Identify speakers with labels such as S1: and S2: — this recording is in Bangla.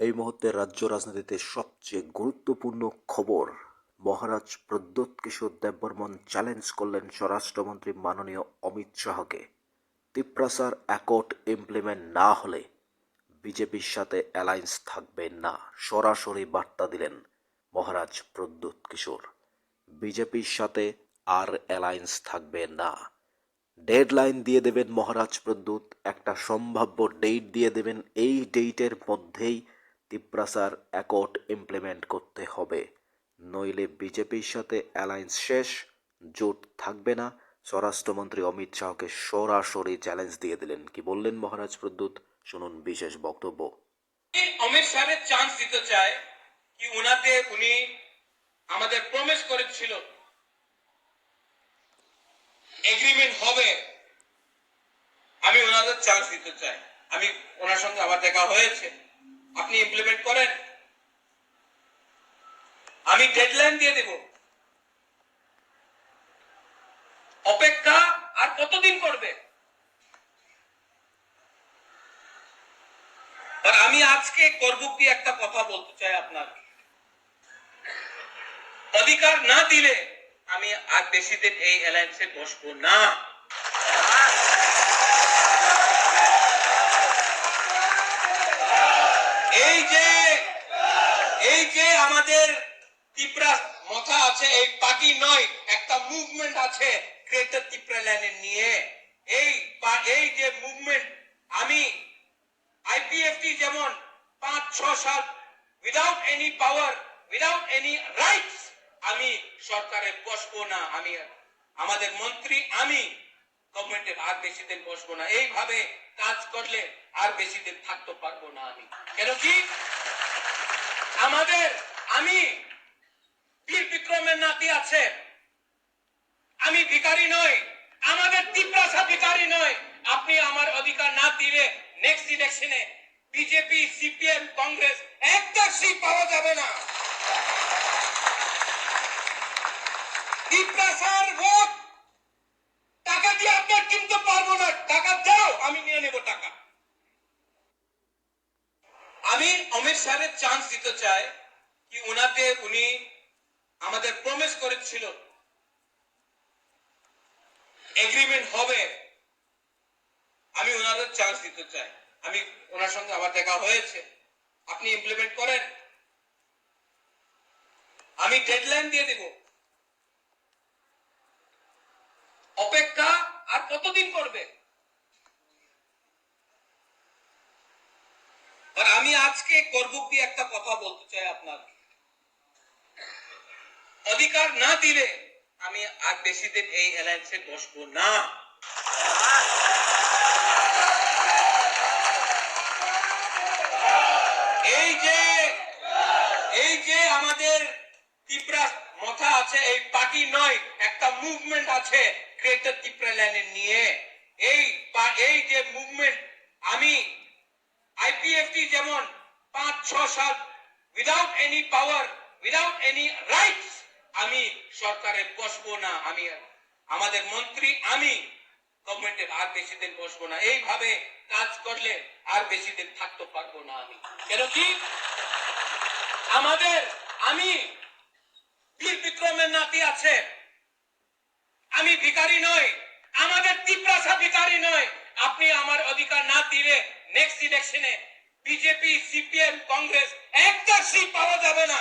S1: এই মুহূর্তে রাজ্য রাজনীতিতে সবচেয়ে গুরুত্বপূর্ণ খবর। মহারাজ প্রদ্যোৎ কিশোর দেববর্মন চ্যালেঞ্জ করলেন স্বরাষ্ট্রমন্ত্রী মাননীয় অমিত শাহকে। তিপ্রাসার অ্যাকর্ড ইমপ্লিমেন্ট না হলে বিজেপির সাথে অ্যালায়েন্স থাকবে না, সরাসরি বার্তা দিলেন মহারাজ প্রদ্যোৎ কিশোর। বিজেপির সাথে আর অ্যালায়েন্স থাকবে না। ডেডলাইন দিয়ে দেবেন মহারাজ প্রদ্যোৎ, একটা সম্ভাব্য ডেট দিয়ে দেবেন। এই ডেটের মধ্যেই তিপ্রাসার অ্যাকর্ড ইমপ্লিমেন্ট করতে হবে, নইলে বিজেপির সাথে অ্যালায়েন্স শেষ, জোট থাকবে না। স্বরাষ্ট্রমন্ত্রী অমিত শাহকে সরাসরি চ্যালেঞ্জ দিয়ে দিলেন। কি বললেন মহারাজ প্রদ্যোৎ, শুনুন বিশেষ বক্তব্য।
S2: অমিত শাহের চান্স দিতে চায় কি উনাতে উনি আমাদের প্রমিস করেছিল এগ্রিমেন্ট হবে, আমি ওনাদের চান্স দিতে চাই। আমি ওনার সঙ্গে আবার দেখা হয়েছে, আপনি ইমপ্লিমেন্ট করেন, আমি ডেডলাইন দিয়ে দেব। অপেক্ষা আর কতদিন করবে? আর আমি আজকে করবুকি একটা কথা বলতে চাই আপনার, অধিকার না দিলে আমি আর বেশি দিন এই অ্যালায়েন্সে বসবো না। এই যে আমাদের ত্রিপুরা মাথা আছে, এই পার্টি নয়, একটা মুভমেন্ট আছে গ্রেটার ত্রিপুরা ল্যান্ড নিয়ে। এই যে মুভমেন্ট, আমি আইপিএফটি যেমন 5-6 সাল উইদাউট এনি পাওয়ার, উইদাউট এনি রাইটস আমি সরকারে বসবো না। আমি আমাদের মন্ত্রী, আমি গভর্নমেন্টের আর বেশি দিন বসবো না। এইভাবে কাজ করলে আর বেশি দিন থাকতে পারবো না আমি। কেন কি আমাদের, আমি বীর বিক্রমের নাতি আছে, আমি ভিখারি নই, আমাদের তিপ্রাসা ভিখারি নয়। আপনি আমার অধিকার না দিলে নেক্সট ইলেকশনে বিজেপি, সিপিএম, কংগ্রেস একটা সিট পাওয়া যাবে না। তিপ্রাসার ভোট টাকা দিয়ে আপনার কিনতে পারবো না। টাকা দাও, আমি নিয়ে নেব টাকা। আমি অমিত শাহের চান্স দিতে চাই কি উনাতে উনি আমাদের প্রমিস করেছিল এগ্রিমেন্ট হবে, আমি ওনাদের চান্স দিতে চাই। আমি ওনার সঙ্গে আবার দেখা হয়েছে, আপনি ইমপ্লিমেন্ট করেন, আমি ডেডলাইন দিয়ে দেব। অপেক্ষা আর কতদিন করবে? আর আমি আজকে করবুকি একটা কথা বলতে চাই আপনার, অধিকার না দিলে আমি আর বেশি দিন এই অ্যালায়েন্সে বসবো না। এই যে আমাদের ত্রিপুরা মাথা আছে, এই পার্টি নয়, একটা মুভমেন্ট আছে গ্রেটার ত্রিপুরা ল্যান্ড নিয়ে। এই যে মুভমেন্ট, আমি আইপিএফটি যেমন 5-6 সাল উইদাউট এনি পাওয়ার, উইদাউট এনি রাইটস আমি সরকারে বসবো না। আমি আমাদের মন্ত্রী, আমি গভর্নমেন্টের আর বেশি দিন বসবো না। এইভাবে কাজ করলে আর বেশি দিন থাকতে পারবো না আমি। কেন কি আমাদের, আমি বীর বিক্রমের নাতি আছে, আমি ভিখারি নই, আমাদের তিপ্রাসা ভিখারি নয়। আপনি আমার অধিকার না দিলে নেক্সট ইলেকশনে বিজেপি, সিপিএম, কংগ্রেস একটা সিট পাওয়া যাবে না।